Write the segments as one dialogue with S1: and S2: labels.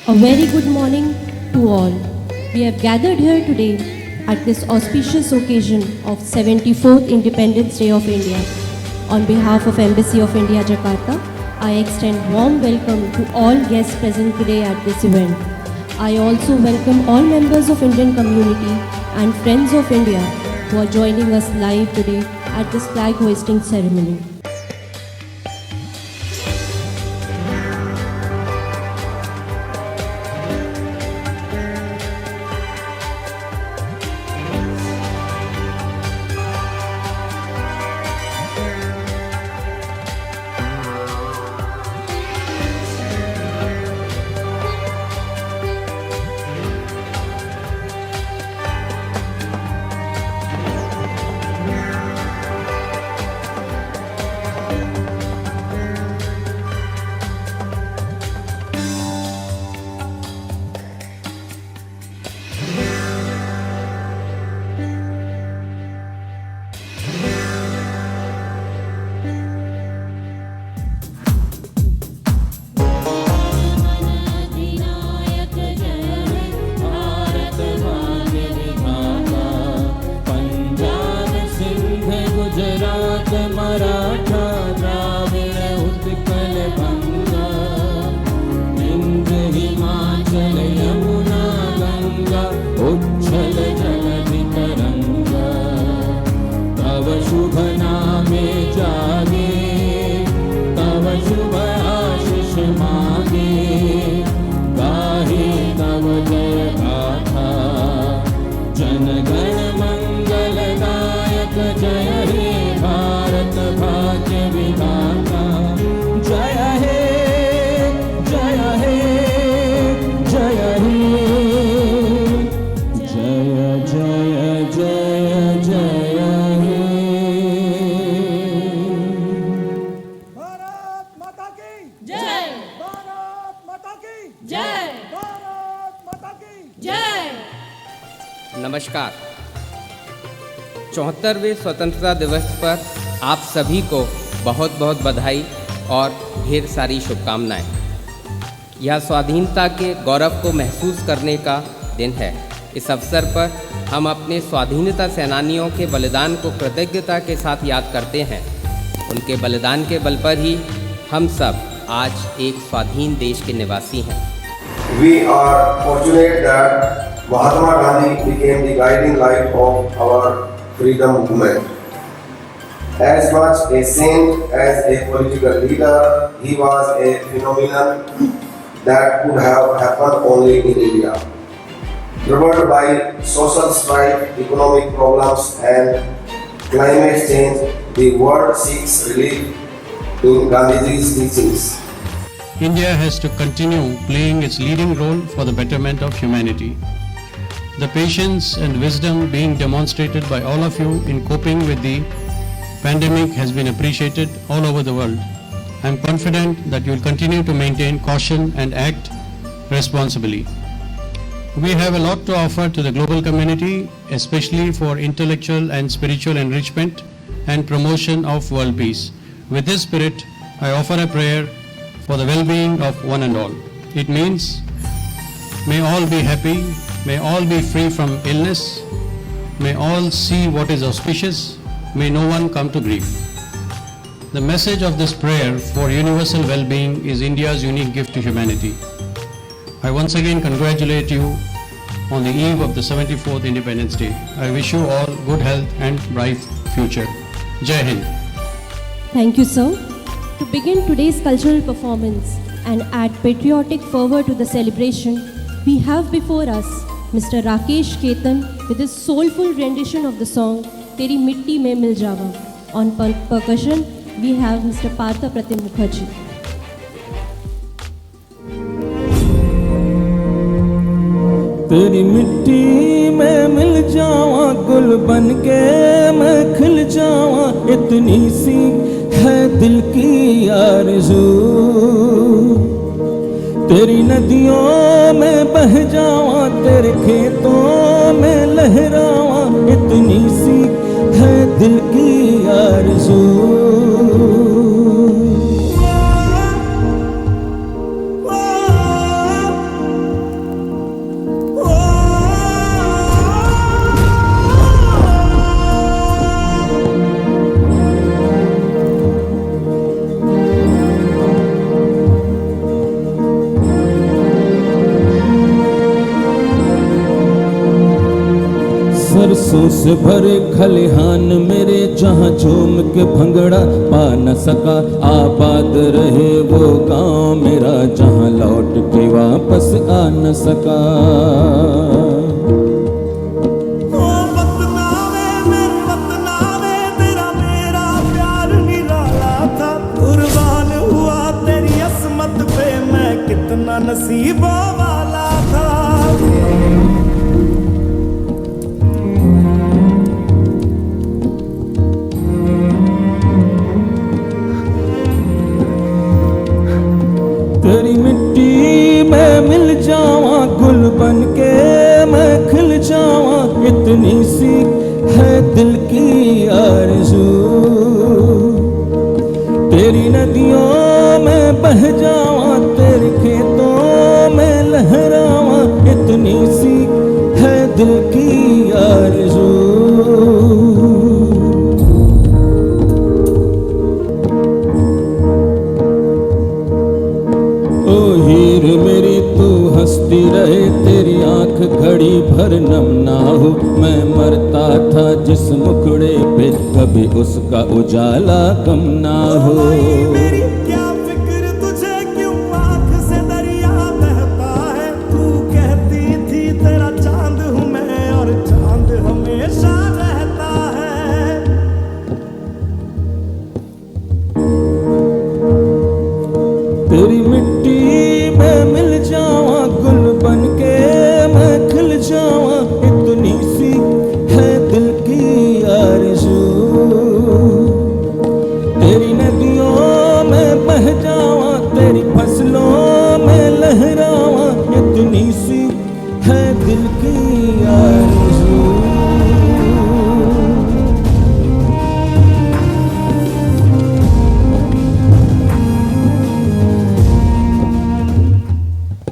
S1: A very good morning to all. We have gathered here today at this auspicious occasion of 74th Independence Day of India. On behalf of Embassy of India, Jakarta, I extend warm welcome to all guests present today at this event. I also welcome all members of Indian community and friends of India who are joining us live today at this flag hoisting ceremony.
S2: Maratha Dravida Utkal बंगा विंध्य हिमाचल यमुना गंगा उच्छल जलधि तरंगा तव शुभ नामे जागे तव शुभ आशीष मागे गाहे तव जय गाथा जनगण मंगलदायक जय हे भारत भाग्य विधाता जय हे जय हे जय हे जय जय जय जय हे
S3: भारत माता की
S4: जय
S3: भारत माता की
S4: जय
S3: भारत माता की
S4: जय।
S5: नमस्कार। 74वें स्वतंत्रता दिवस पर आप सभी को बहुत बहुत बधाई और ढेर सारी शुभकामनाएं। यह स्वाधीनता के गौरव को महसूस करने का दिन है। इस अवसर पर हम अपने स्वाधीनता सेनानियों के बलिदान को कृतज्ञता के साथ याद करते हैं। उनके बलिदान के बल पर ही हम सब आज एक स्वाधीन देश के निवासी हैं।
S6: We are fortunate that Mahatma Gandhi became the guiding light of our freedom movement. As much a saint as a political leader, he was a phenomenon that could have happened only in India. Troubled by social strife, economic problems and climate change, the world seeks relief in Gandhiji's teachings.
S7: India has to continue playing its leading role for the betterment of humanity. The patience and wisdom being demonstrated by all of you in coping with the pandemic has been appreciated all over the world. I am confident that you will continue to maintain caution and act responsibly. We have a lot to offer to the global community, especially for intellectual and spiritual enrichment and promotion of world peace. With this spirit, I offer a prayer for the well-being of one and all. It means, may all be happy, may all be free from illness, may all see what is auspicious, may no one come to grief. The message of this prayer for universal well-being is India's unique gift to humanity. I once again congratulate you on the eve of the 74th Independence Day. I wish you all good health and bright future. Jai Hind.
S1: Thank you, sir. To begin today's cultural performance and add patriotic fervor to the celebration, we have before us Mr. Rakesh Ketan with his soulful rendition of the song Teri Mitti Mein Mil Jawa. On percussion, we have Mr. Partha Pratim Mukherjee.
S2: तेरी मिट्टी में मिल जावा गुल बन के मैं खिल जावा इतनी सी है दिल की आरज़ू तेरी नदियों में बह जावा तेरे खेतों में लहरावा इतनी सी है दिल की आरज़ू से भरे खलिहान मेरे जहाँ झूम के भंगड़ा पा न सका, आबाद रहे वो गांव मेरा जहाँ लौट के वापस आ न सका।
S3: ओ वतनावे मेरे वतनावे, तेरा मेरा प्यार निराला था। कुर्बान हुआ तेरी असमत पे, मैं कितना नसीबों वाला था।
S2: तेरी मिट्टी में मिल जावा, गुल बन के मैं खिल जावा, इतनी सी है दिल की आरज़ू। तेरी नदियों में बह जावा, तेरे खेतों में लहरावा, इतनी सी है दिल की आरज़ू। ओ हीर मेरी तू हंसती रहे, तेरी आंख घड़ी भर नम ना हो। मैं मरता था जिस मुखड़े पे, कभी उसका उजाला कम ना हो।
S3: मेरी क्या फिक्र तुझे, क्यों आंख से दरिया बहता है। तू कहती थी तेरा चांद हूँ मैं, और चांद हमेशा रहता है।
S2: तेरी मिट्टी में मिल जावा, गुल बन के मैं खिल जावा, इतनी सी है दिल की आरज़ू। तेरी नदियों में बह जावा, तेरी फसलों में लहरावा, इतनी सी है दिल की आरज़ू।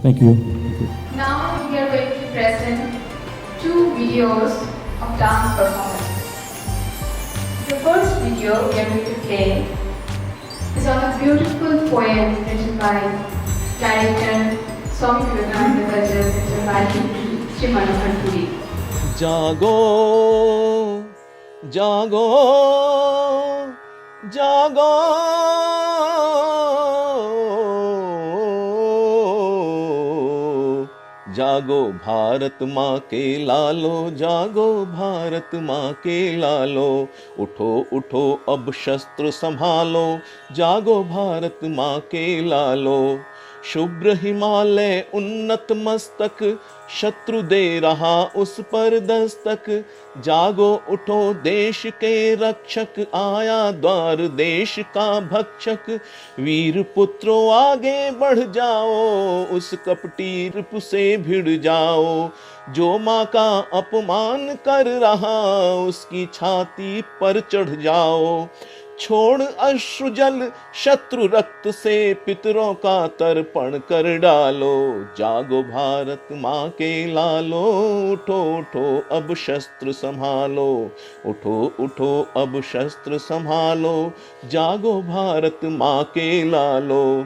S2: Thank you.
S4: Now we are going to present 2 videos of dance performance. The first video we are going to play is on a beautiful poem written by director Swami Vivekananda Cultural Center, Bali, Sri Manohar Puri.
S2: जागो जागो जागो जागो भारत माँ के लालो, जागो भारत माँ के लालो। उठो उठो अब शस्त्र संभालो, जागो भारत माँ के लालो। शुभ्र हिमालय उन्नत मस्तक, शत्रु दे रहा उस पर दस्तक। जागो उठो देश के रक्षक, आया द्वार देश का भक्षक। वीर पुत्रों आगे बढ़ जाओ, उस कपटी रिपु से भिड़ जाओ। जो माँ का अपमान कर रहा, उसकी छाती पर चढ़ जाओ। छोड़ अश्रु जल शत्रु रक्त से, पितरों का तर्पण कर डालो। जागो भारत माँ के लालो, उठो उठो अब शस्त्र संभालो। उठो उठो अब शस्त्र संभालो, जागो भारत माँ के लालो।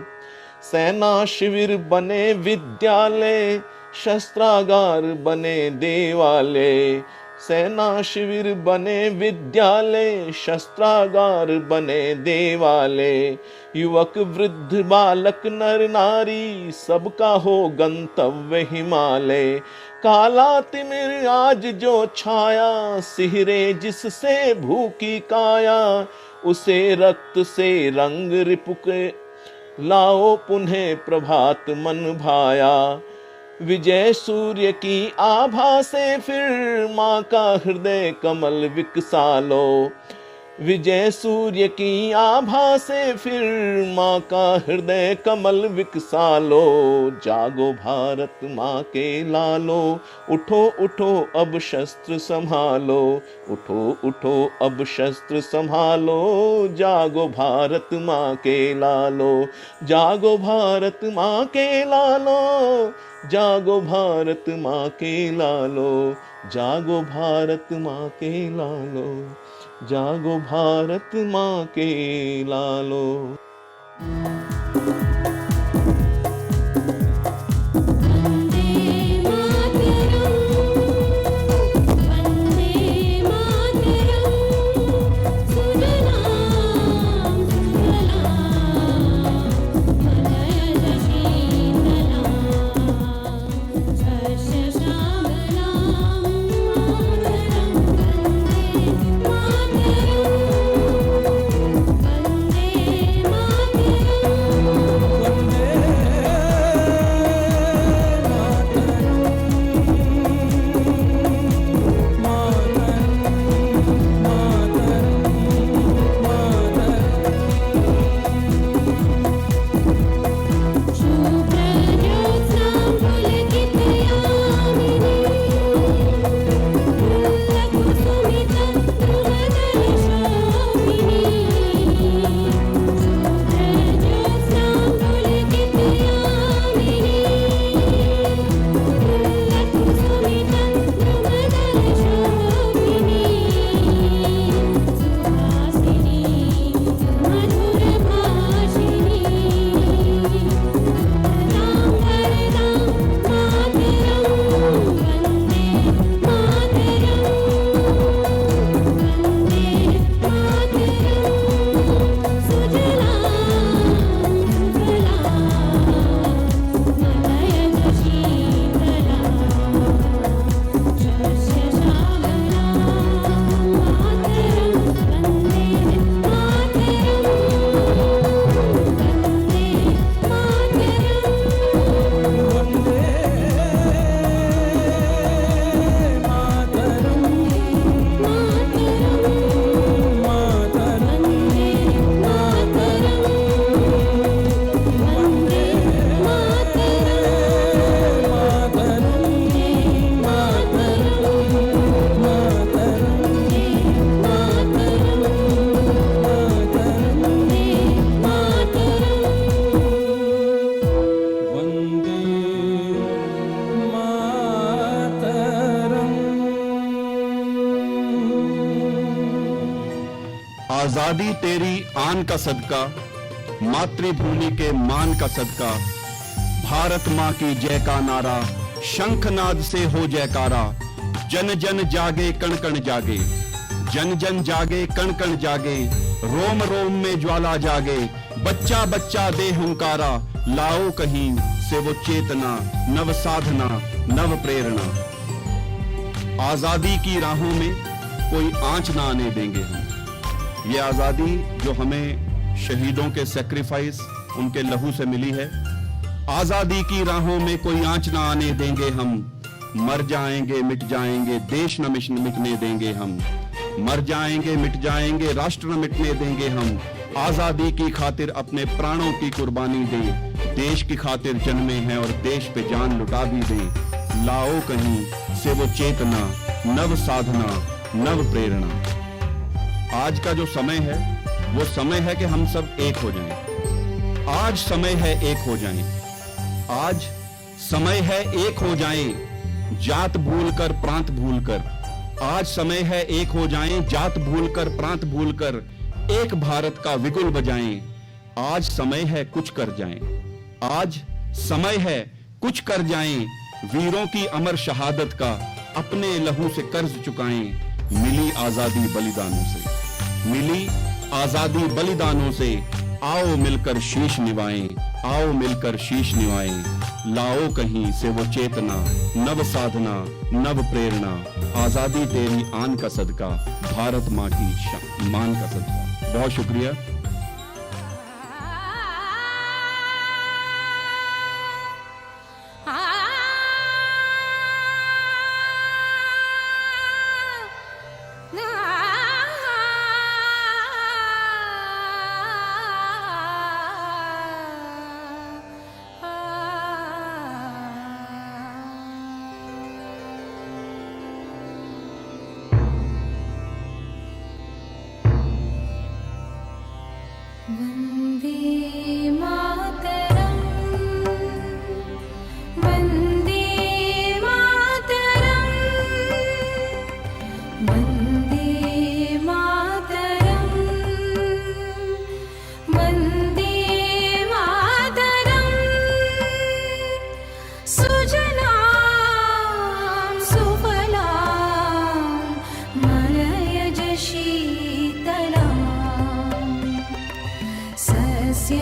S2: सेना शिविर बने विद्यालय, शस्त्रागार बने देवालय। सेना शिविर बने विद्यालय, शस्त्रागार बने देवालय। युवक वृद्ध बालक नर नारी, सबका हो गंतव्य हिमालय। काला तिमिर आज जो छाया, सिहरे जिससे भूखी काया। उसे रक्त से रंग रिपुके, लाओ पुनः प्रभात मन भाया। विजय सूर्य की आभा से फिर, माँ का हृदय कमल विकसालो। विजय सूर्य की आभा से फिर, माँ का हृदय कमल विकसालो। जागो भारत माँ के लालो, उठो उठो अब शस्त्र संभालो। उठो उठो अब शस्त्र संभालो, जागो भारत माँ के लालो। जागो भारत माँ के लालो, जागो भारत माँ के लालो। जागो भारत माँ के लालो, जागो भारत माँ के लालो।
S1: वंदे मातरम, वंदे
S8: आजादी तेरी आन का सदका, मातृभूमि के मान का सदका, भारत मां की जय का नारा, शंखनाद से हो जयकारा। जन जन जागे कण कण जागे, जन जन जागे कण कण जागे, रोम रोम में ज्वाला जागे, बच्चा बच्चा दे हुंकारा, लाओ कहीं से वो चेतना, नव साधना, नव प्रेरणा। आजादी की राहों में कोई आंच ना आने देंगे हम। ये आजादी जो हमें शहीदों के सेक्रीफाइस, उनके लहू से मिली है, आजादी की राहों में कोई आंच ना आने देंगे हम। मर जाएंगे मिट जाएंगे, देश न मिटने देंगे हम। मर जाएंगे मिट जाएंगे, राष्ट्र न मिटने देंगे हम। आजादी की खातिर अपने प्राणों की कुर्बानी दें, देश की खातिर जन्मे हैं और देश पे जान लुटा भी दें। लाओ कहीं से वो चेतना, नव साधना, नव प्रेरणा। आज का जो समय है वो समय है कि हम सब एक हो जाएं। आज समय है एक हो जाएं। आज समय है एक हो जाएं, जात भूलकर प्रांत भूलकर। आज समय है एक हो जाएं, जात भूलकर प्रांत भूलकर, एक भारत का विगुल बजाएं। आज समय है कुछ कर जाएं, आज समय है कुछ कर जाएं, वीरों की अमर शहादत का अपने लहू से कर्ज चुकाएं। मिली आजादी बलिदानों से, मिली आजादी बलिदानों से, आओ मिलकर शीश निभाएं, आओ मिलकर शीश निभाएं। लाओ कहीं से वो चेतना, नव साधना, नव प्रेरणा। आजादी तेरी आन का सदका, भारत मां की मान का सदका। बहुत शुक्रिया।
S9: वन्दे मातरम्, वन्दे मातरम्, वन्दे मातरम्, वन्दे मातरम्। सुजलां सुफलां मलयज शीतलाम्, सस्य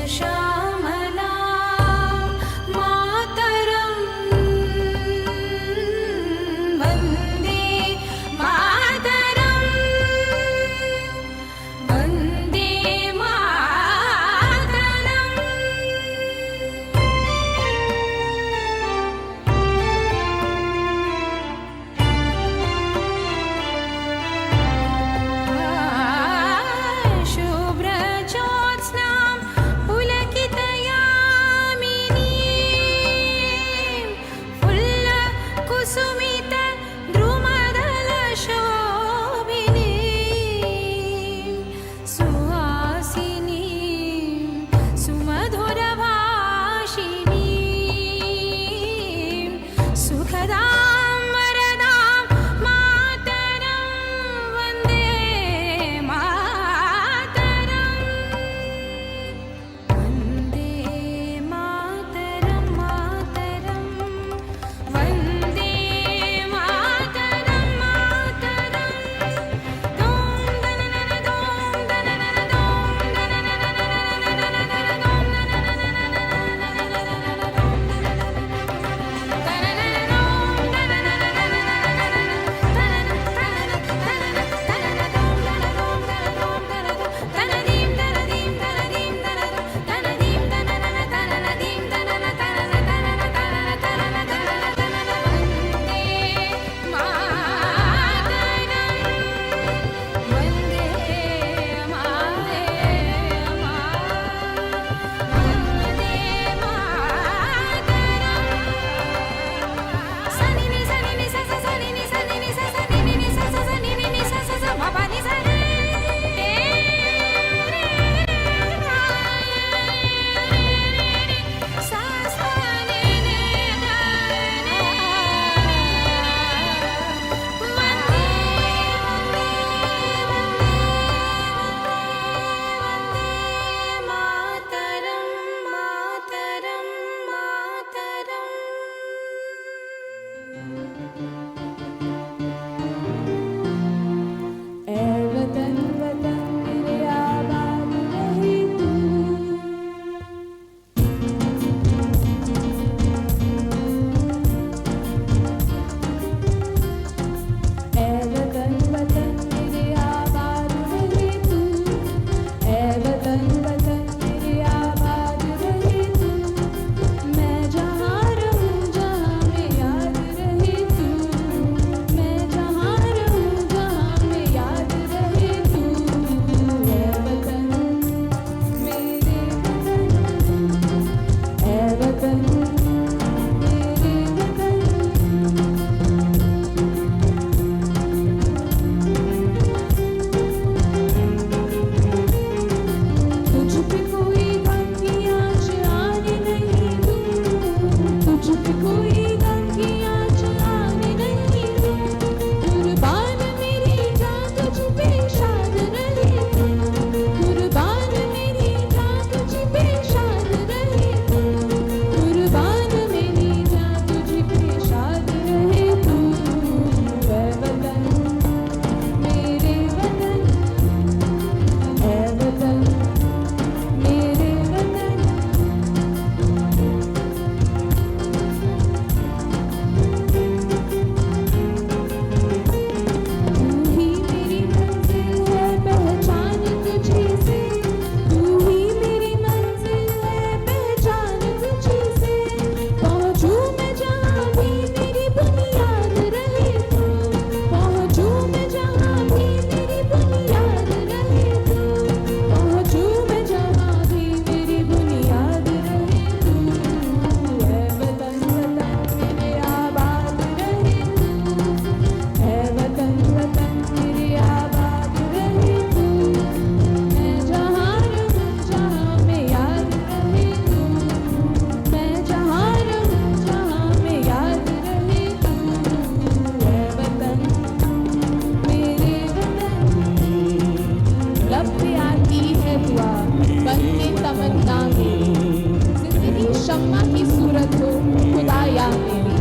S10: शम्मा की सूरत हो खुदाया मेरी,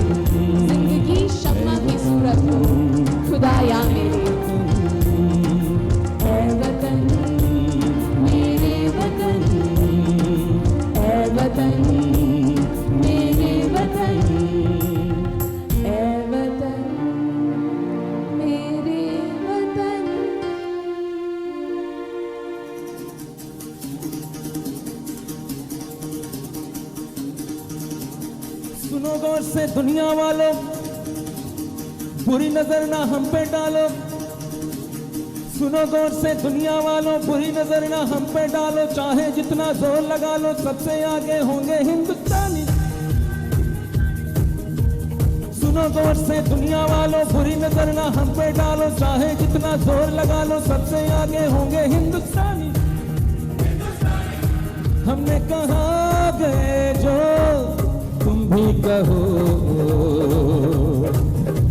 S10: जिंदगी शम्मा की सूरत हो खुदाया मेरी। ऐ वतन मेरे वतन, ऐ वतन मेरे वतन, ऐ वतन मेरे वतन।
S2: सुनो गौर से दुनिया वालों, बुरी नजर ना हम पे डालो। सुनो गौर से दुनिया वालों, बुरी नजर ना हम पे डालो। चाहे जितना जोर लगा लो, सबसे आगे होंगे हिंदुस्तानी। सुनो गौर से दुनिया वालों, बुरी नजर ना हम पे डालो। चाहे जितना जोर लगा लो, सबसे आगे होंगे हिंदुस्तानी। हमने कहा गए जो तुम भी कहो,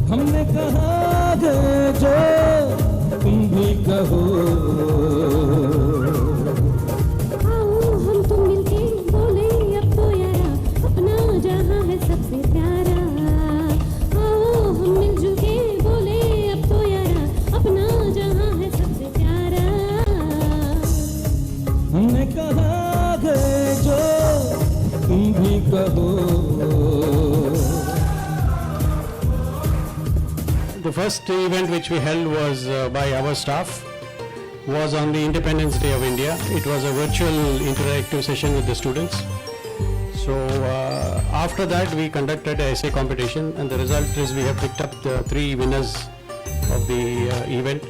S2: हमने कहा गए जो तुम भी कहो।
S9: आओ हम तुम मिलके बोले अब तो यारा, अपना जहां है सबसे प्यारा। आओ हम मिलजुल के बोले अब तो यारा, अपना जहां है सबसे प्यारा।
S2: हमने कहा गए जो तुम भी कहो।
S7: The first event which we held was by our staff was on the Independence Day of India. It was a virtual interactive session with the students. So after that we conducted a essay competition, and the result is we have picked up the 3 winners of the event.